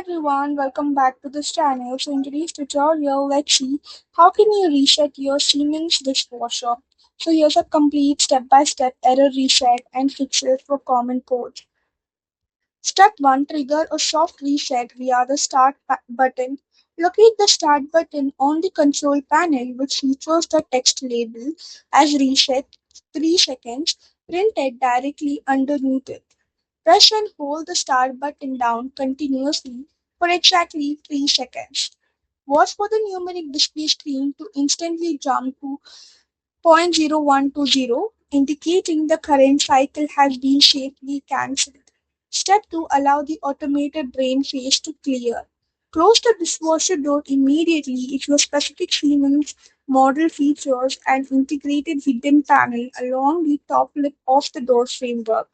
everyone, welcome back to this channel. So in today's tutorial, let's see how can you reset your Siemens dishwasher. So here's a complete step-by-step error reset and fixes for common codes. Step 1. Trigger a soft reset via the Start button. Locate the Start button on the control panel which features the text label as reset 3 seconds printed directly underneath it. Press and hold the Start button down continuously for exactly 3 seconds. Watch for the numeric display screen to instantly jump to 0.0120, indicating the current cycle has been safely cancelled. Step 2. Allow the automated drain face to clear. Close the dishwasher door immediately if your specific Siemens model features an integrated hidden panel along the top lip of the door framework.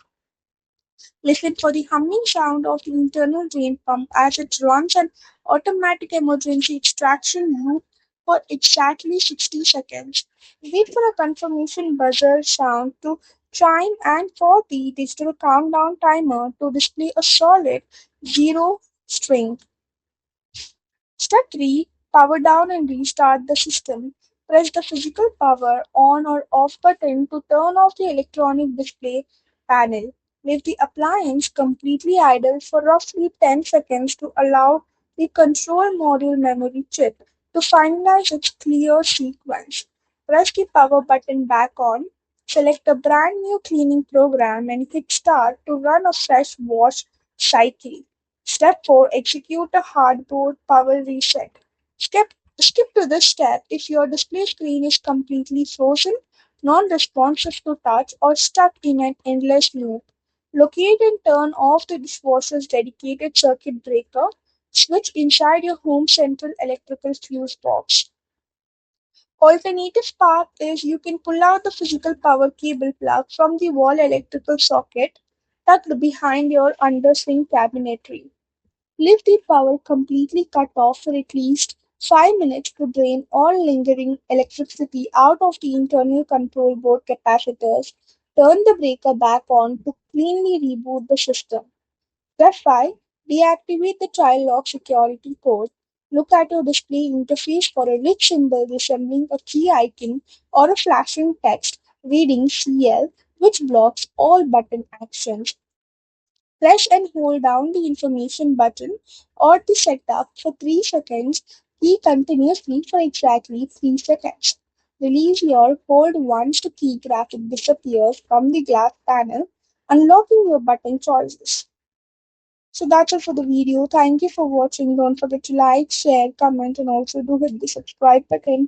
Listen for the humming sound of the internal drain pump as it runs an automatic emergency extraction loop for exactly 60 seconds. Wait for a confirmation buzzer sound to chime and for the digital countdown timer to display a solid zero string. Step 3. Power down and restart the system. Press the physical power on or off button to turn off the electronic display panel. Leave the appliance completely idle for roughly 10 seconds to allow the control module memory chip to finalize its clear sequence. Press the power button back on. Select a brand new cleaning program and hit start to run a fresh wash cycle. Step 4. Execute a hardboard power reset. Skip to this step if your display screen is completely frozen, non-responsive to touch, or stuck in an endless loop. Locate and turn off the dishwasher's dedicated circuit breaker switch inside your home central electrical fuse box. Alternative path is you can pull out the physical power cable plug from the wall electrical socket tucked behind your underswing cabinetry. Leave the power completely cut off for at least 5 minutes to drain all lingering electricity out of the internal control board capacitors. Turn the breaker back on to cleanly reboot the system. Step 5. Deactivate the child lock security code. Look at your display interface for a rich symbol resembling a key icon or a flashing text reading CL, which blocks all button actions. Press and hold down the information button or the setup for 3 seconds, key continuously for exactly 3 seconds. Release your hold once the key graphic disappears from the glass panel, unlocking your button choices. So that's it for the video. Thank you for watching. Don't forget to like, share, comment, and also do hit the subscribe button.